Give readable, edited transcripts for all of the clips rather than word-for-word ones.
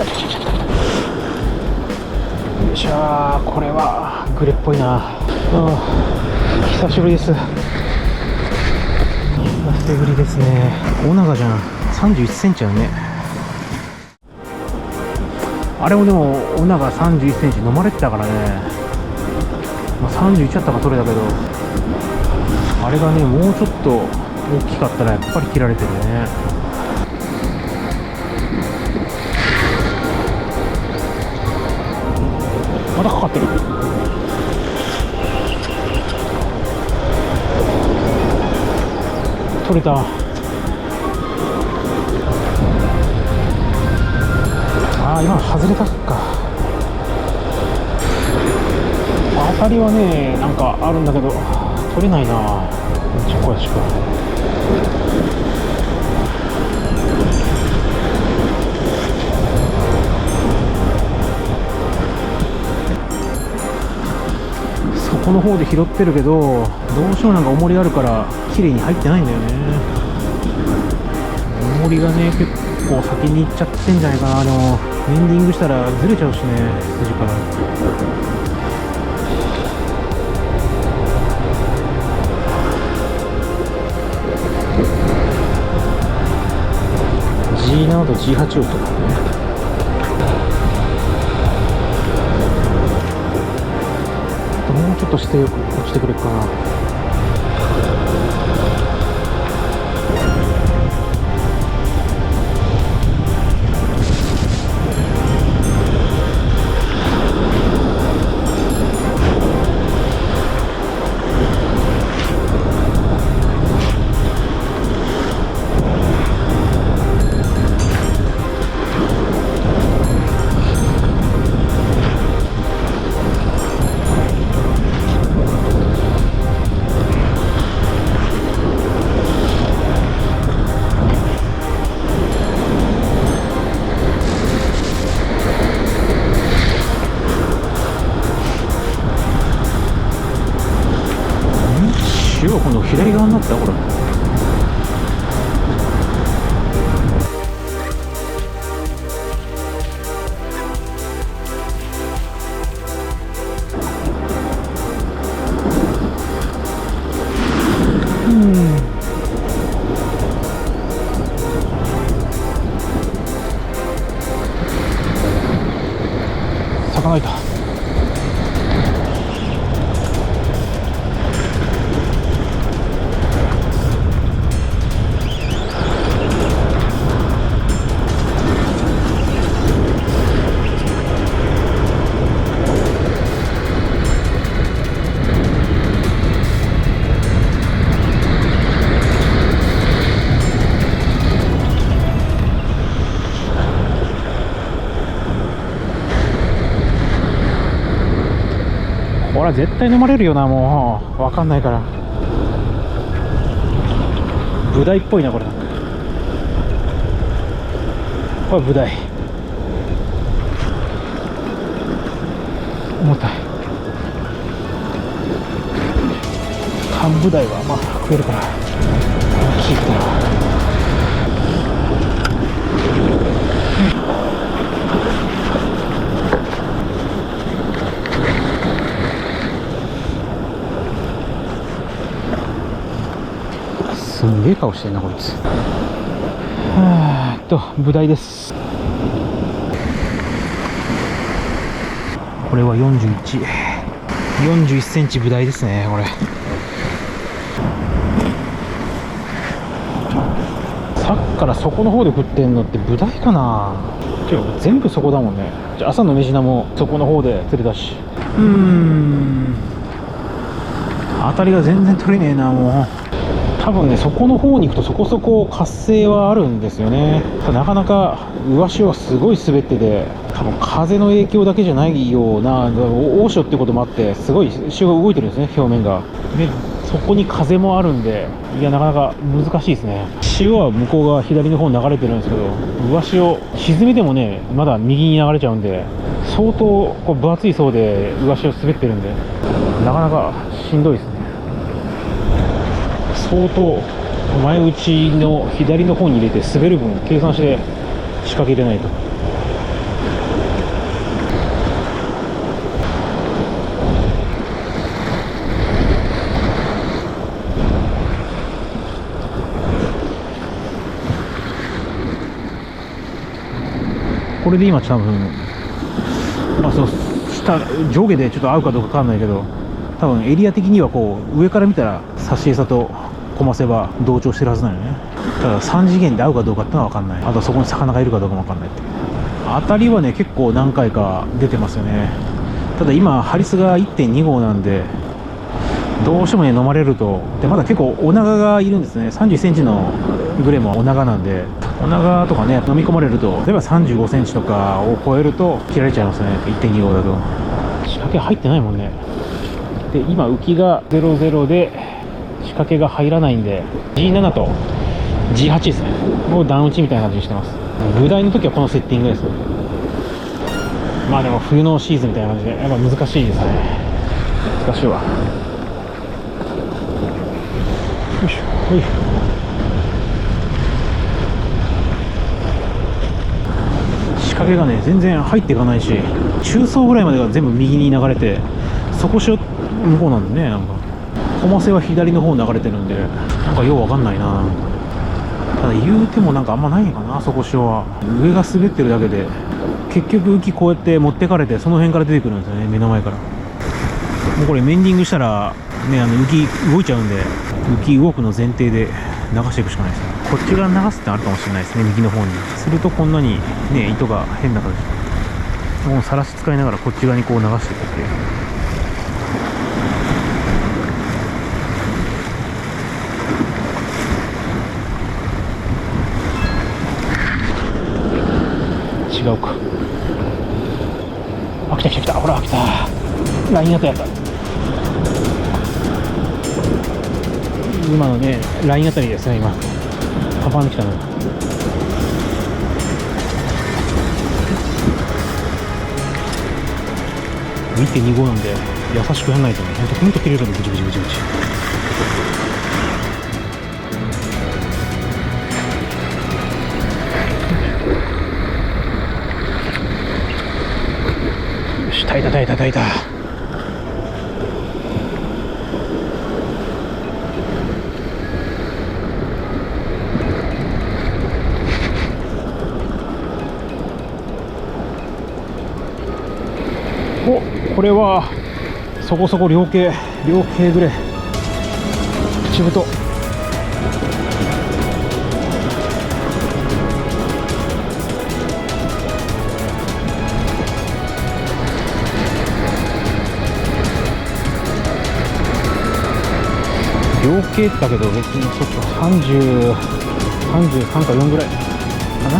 よいしょー。これはグレっぽいな。久しぶりです。久しぶりですね。オナガじゃん。31センチだね。あれもでもオナガ31センチ飲まれてたからね。31だったか取れたけど、あれがねもうちょっと大きかったらやっぱり切られてるね。まだかかってる。取れた。今外れたか。当たりはねなんかあるんだけど取れないな。ちょこやしか。そこの方で拾ってるけど、どうしてもなんか重りがあるから綺麗に入ってないんだよね。重りがね結構先に行っちゃってんじゃないかな。でもエンディングしたらずれちゃうしね、筋から。G7 と G8 を取るね。もうちょっとして落ちてくれるかな。今度左側になったこれ。魚いた。これは絶対飲まれるよな。もう分かんないから。ブダイっぽいなこれ。これブダイ。重たい。缶ブダイはまあ食えるから大きいことな。すんげえ顔してんなこいつ。ブダイです。これは41センチブダイですね。これさっきから底の方で食ってんのってブダイかな。全部そこだもんね。朝の飯菜もそこの方で釣れたし。当たりが全然取れねえな。もう多分ね、そこの方に行くとそこそこ活性はあるんですよね。なかなか上潮はすごい滑ってて、多分風の影響だけじゃないような、大潮ってこともあってすごい潮が動いてるんですね、表面が。でそこに風もあるんで、いやなかなか難しいですね。潮は向こう側左の方に流れてるんですけど、上潮沈めてもねまだ右に流れちゃうんで、相当こう分厚い層で上潮滑ってるんで、なかなかしんどいですね。相当前打ちの左の方に入れて滑る分計算して仕掛け入れないと。これで今多分、まあそう下上下でちょっと合うかどうかわかんないけど、多分エリア的にはこう上から見たら差し餌とコマセは同調してるはずなのよね。ただ3次元で合うかどうかってのは分かんない。あとそこに魚がいるかどうかも分かんないって。当たりはね結構何回か出てますよね。ただ今ハリスが 1.2 号なんで、どうしてもね飲まれると、でまだ結構オナガがいるんですね。31センチのグレもオナガなんで、オナガとかね飲み込まれると、例えば35センチとかを超えると切られちゃいますね。 1.2 号だと仕掛け入ってないもんね。で今浮きが00で仕掛けが入らないんで G7 と G8 ですね。もう段打ちみたいな感じにしてます。具台の時はこのセッティングです。まあでも冬のシーズンみたいな感じでやっぱ難しいですね。難しいわ。よいしょ。ほい。仕掛けがね全然入っていかないし、中層ぐらいまでが全部右に流れて、底潮向こうなんでね、なんかコマセは左の方に流れてるんで、なんかようわかんないな。ただ言うてもなんかあんまないのかな、底潮は。上が滑ってるだけで、結局浮きこうやって持ってかれて、その辺から出てくるんですよね、目の前から。もうこれメンディングしたらね、浮き動いちゃうんで、浮き動くの前提で流していくしかないですね。こっち側流すってあるかもしれないですね、右の方に。するとこんなにね糸が変な形で、もうさらし使いながらこっち側にこう流していくっていう。違うか。あ、来た来た来た、ほら来た。ラインアウトやった。今のねラインあたりですね。今パンパンできたの。1.2 号なんで優しくやらないとね、ほんとピンと切れるの。ブチブチブチブチ。よし、耐えた耐えた耐えた。お、これはそこそこ両径ぐれ口太。両径だけど別にちょっと33か4ぐらいかな。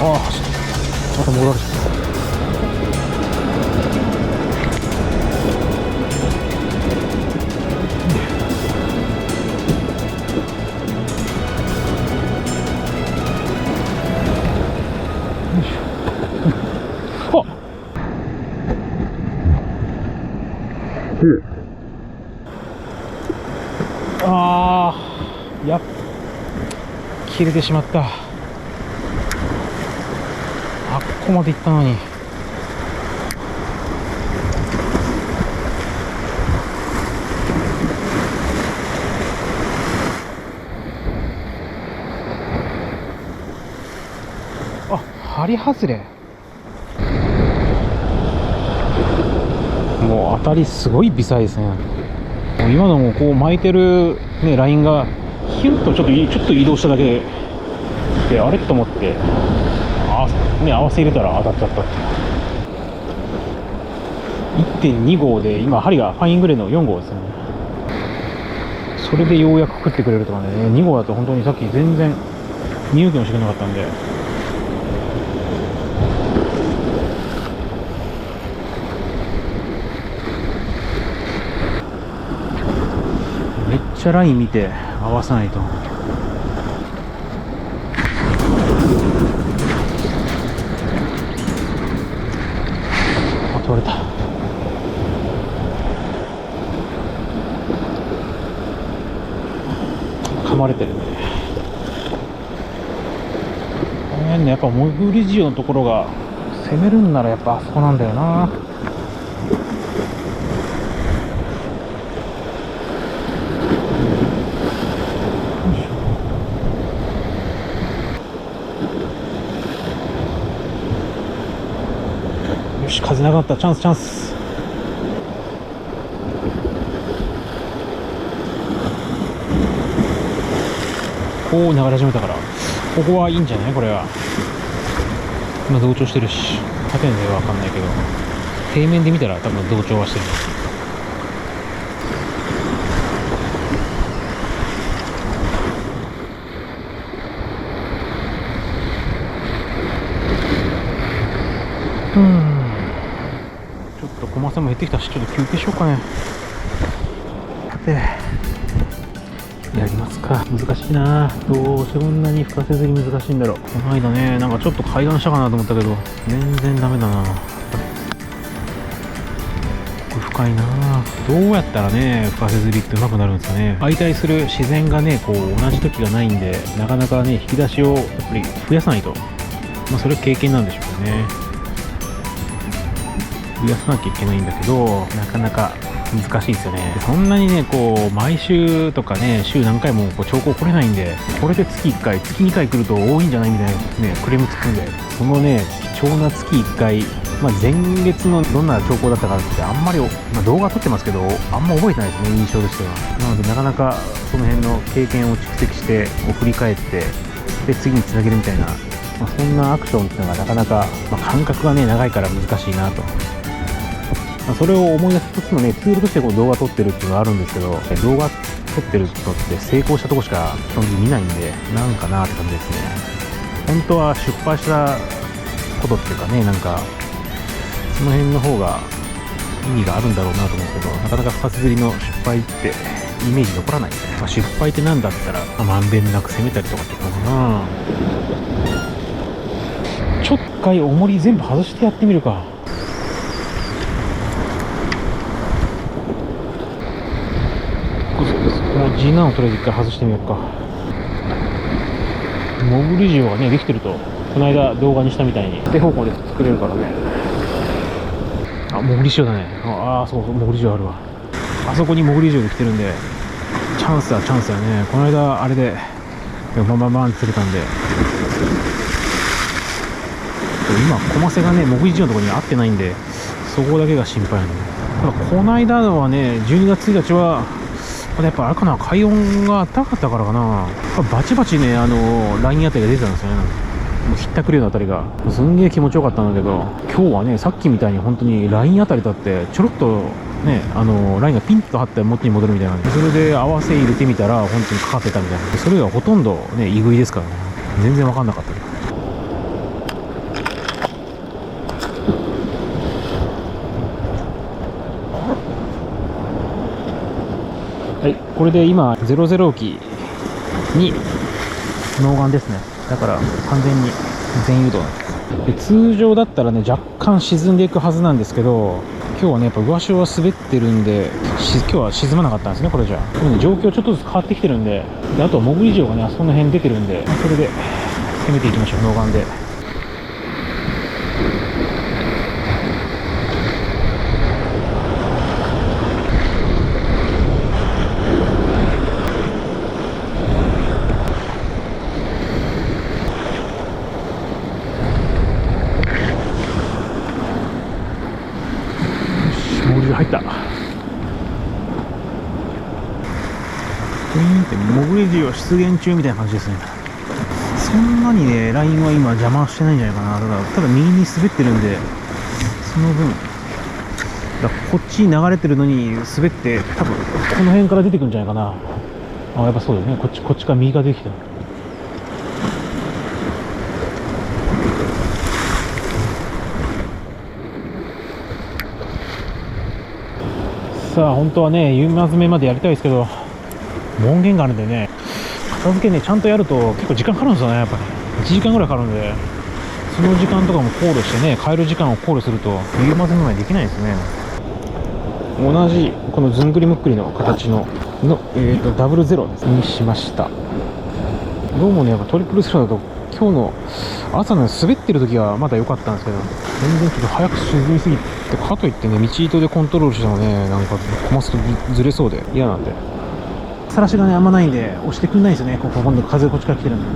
ああ、また戻られちゃった。ああ、切れてしまった。あっこまで行ったのに。あ、針外れ。もう当たりすごい微細ですね。今のもこう巻いてる、ね、ラインがヒュッとちょっと移動しただけで、あれと思ってね、合わせ入れたら当たっちゃったって。 1.2 号で今針がファイングレーの4号ですね。それでようやく食ってくれるとかね。2号だと本当にさっき全然身動きもしてくれなかったんで。めっちゃライン見て合わさないと。あ、取れた。噛まれてるね。やっぱ潜り潮のところが攻めるんならやっぱあそこなんだよな。し、風なかった。チャンスチャンス。こう流れ始めたから、ここはいいんじゃないこれは。今同調してるし、縦のではわかんないけど、平面で見たら多分同調はしてる。ちょっと駒線も減ってきたし、ちょっと休憩しようかね。さて、やりますか。難しいな。どうしてこんなに深せずに難しいんだろう。この間ね、なんかちょっと階段したかなと思ったけど、全然ダメだな。奥深いな。どうやったらね、深せずりって上手くなるんですかね。相対する自然がね、こう同じ時がないんで、なかなかね、引き出しをやっぱり増やさないと。まあそれは経験なんでしょうね。増やさなきゃいけないんだけど、なかなか難しいですよね。そんなにね、こう毎週とかね、週何回もこう兆候来れないんで、これで月1回、月2回来ると多いんじゃないみたいなね、クレームつくんで、そのね、貴重な月1回、まあ、前月のどんな兆候だったかってあんまり、まあ、動画撮ってますけど、あんま覚えてないですね、印象としては。なのでなかなかその辺の経験を蓄積してこう振り返って、で次につなげるみたいな、まあ、そんなアクションっていうのがなかなか、まあ、感覚がね長いから難しいなと。それを思い出す時のね、ツールとしてこう動画撮ってるっていうのがあるんですけど、動画撮ってるのって成功したとこしか基本的に見ないんで、なんかなって感じですね。本当は失敗したことっていうかね、なんか、その辺の方が意味があるんだろうなと思うんですけど、なかなか深釣りの失敗ってイメージ残らないんで、まあ、失敗って何だったら、まんべんなく攻めたりとかっていうかな。ちょっと一回重り全部外してやってみるか。この G 難をとりあえず一回外してみようか。潜り塩がねできてると、この間動画にしたみたいに縦方向で作れるからね。あ、潜り塩だね。ああ、そうそう、潜り塩あるわ。あそこに潜り塩できてるんで、チャンスはチャンスやね。この間あれでバンバンバンって釣れたんで、今コマセがね潜り塩のところに合ってないんで、そこだけが心配なんで。ただこの間はね、12月1日はやっぱあれかな、海温が高かったからかな、バチバチね、ラインあたりが出てたんですよね。もうひったくるようなあたりがすんげえ気持ちよかったんだけど、今日はね、さっきみたいに本当にラインあたりだってちょろっとね、ラインがピンと張って元に戻るみたいな、それで合わせ入れてみたら本当にかかってたみたいな、それがほとんどねイグイですからね、全然わかんなかった。はい、これで今00置きにノーガンですね。だから完全に全誘導なんです。で通常だったらね若干沈んでいくはずなんですけど、今日はねやっぱ上潮は滑ってるんで、今日は沈まなかったんですね。これじゃあ状況ちょっとずつ変わってきてるんで、あとは潜り塩がねあそこの辺出てるんで、それで攻めていきましょう、ノーガンで。入った。って潜り塩出現中みたいな感じですね。そんなにねラインは今邪魔してないんじゃないかな。ただ右に滑ってるんで、その分だこっちに流れてるのに滑って、多分この辺から出てくるんじゃないかな。あ、やっぱそうだよね。こっちから右が出てきた。さあ本当はね夕間詰めまでやりたいですけど、門限があるんでね、片付けねちゃんとやると結構時間かかるんですよね。やっぱり1時間ぐらいかかるんで、その時間とかも考慮してね、帰る時間を考慮すると夕間詰めまでできないですね。同じこのずんぐりむっくりの形のダブルゼロにしました。どうもねやっぱトリプルゼロだと今日の朝の滑ってる時はまだ良かったんですけど、全然ちょっと早く沈みすぎて、かといってね道糸でコントロールしてもね、なんかこますとずれそうで嫌なんで、さらしがねあんまないんで押してくんないですよね。今度風がこっちから来てるんで。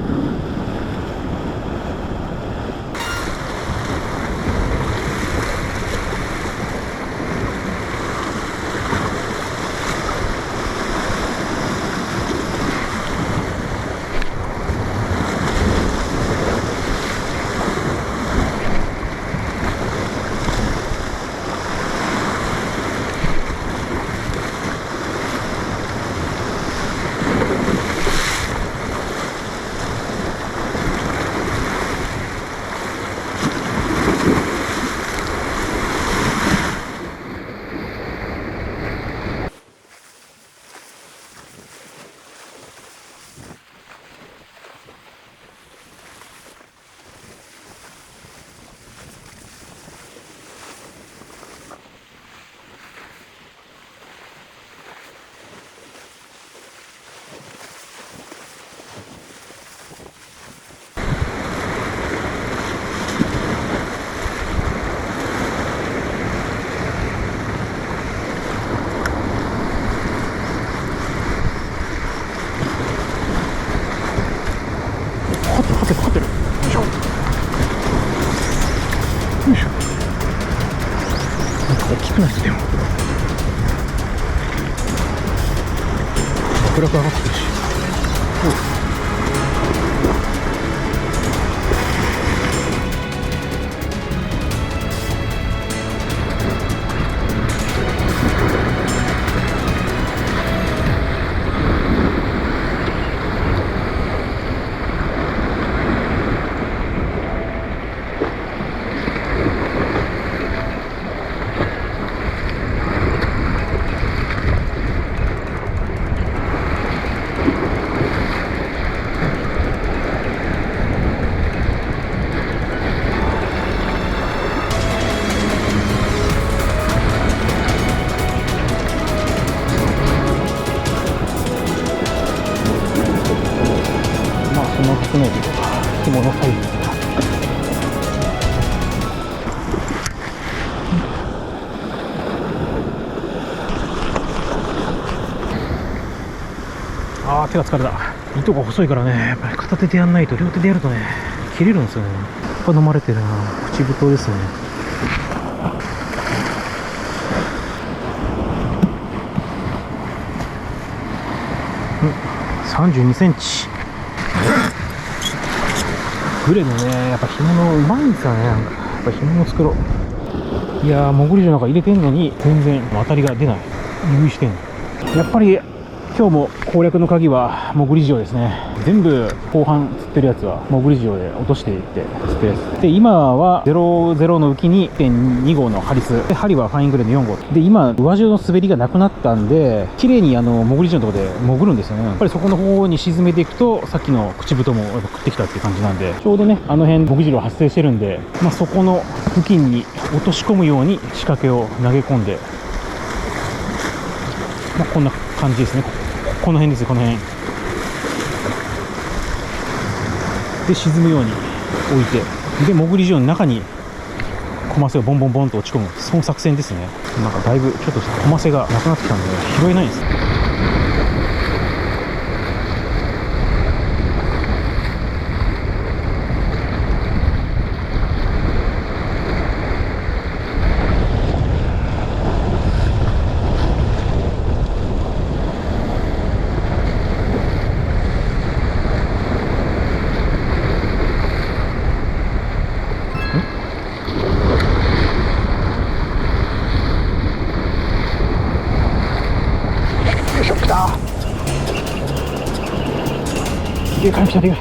かってるかかってるかかってる。よいしょよいしょ。なんか大きくないですでも楽々上がってるし。その少ないというか紐のサイズですが、手が疲れた。糸が細いからね、やっぱり片手でやんないと、両手でやるとね切れるんですよね。やっぱ飲まれてるな。口太ですよね。32センチ。グレのね、やっぱ干物うまいんですよね。なんかやっぱ干物作ろう。いやー、潜り塩なんか入れてんのに全然当たりが出ない。入してんの。やっぱり今日も攻略の鍵は潜り塩ですね。全部後半釣ってるやつは潜り塩で落としていって釣ってるやつで、今は00の浮きに 1.2 号のハリスで、針はファイングレーの4号で、今上塩の滑りがなくなったんで、綺麗に潜り塩のところで潜るんですよね。やっぱりそこの方に沈めていくと、さっきの口太もやっぱ食ってきたっていう感じなんで、ちょうどねあの辺潜り塩発生してるんで、そこの付近に落とし込むように仕掛けを投げ込んで、こんな感じですね。この辺ですよ、この辺で沈むように置いて、で潜り塩の中にコマセをボンボンボンと落ち込む、その作戦ですね。なんかだいぶちょっとコマセがなくなってきたので拾えないんです。でかい来た、でかい。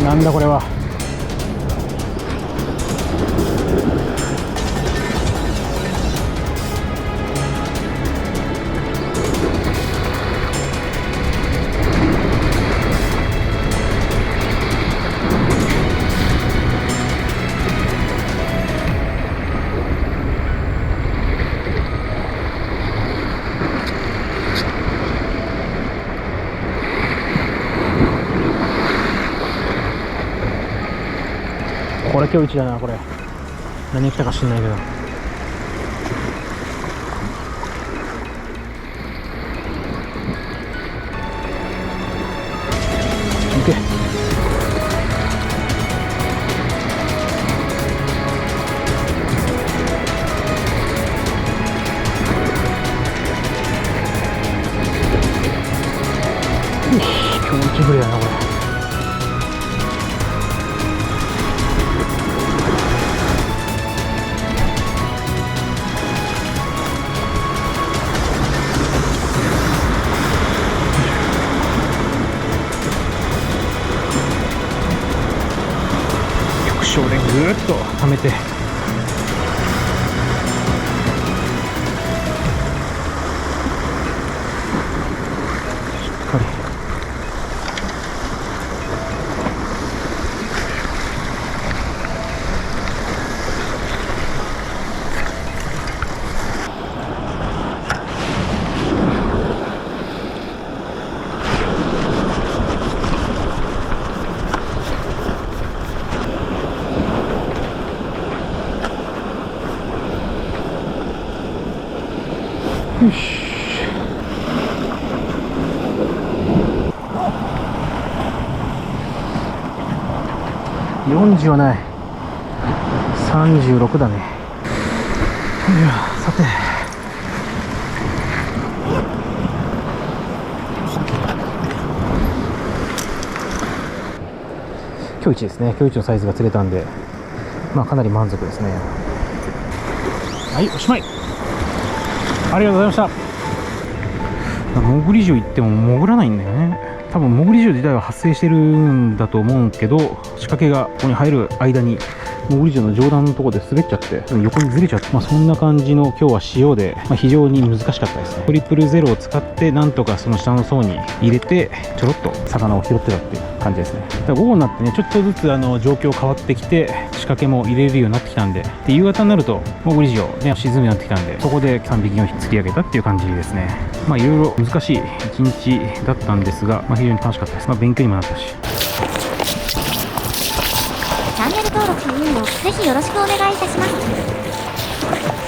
なんだこれは。これ今日一だな。これ何来たか知んないけど、行け。よし、今日一ぶりだなこれ。でぐーっとはめて、しっかりよし。40はない、36だね。いや、さて今日一ですね。今日一のサイズが釣れたんで、まあかなり満足ですね。はい、おしまい。ありがとうございました。潜り場行っても潜らないんだよね。多分潜り場自体は発生してるんだと思うけど、仕掛けがここに入る間に潜り場の上段のところで滑っちゃって横にずれちゃって、そんな感じの今日は潮で、非常に難しかったですね。トリプルゼロを使ってなんとかその下の層に入れてちょろっと魚を拾ってたっていう感じですね。だから午後になってね、ちょっとずつ状況変わってきて、仕掛けも入れれるようになってきたんで、夕方になると潜り場ね、沈むようになってきたんで、そこで3匹を釣り上げたっていう感じですね。いろいろ難しい一日だったんですが、非常に楽しかったです。勉強にもなったし。チャンネル登録といいねをぜひよろしくお願いいたします。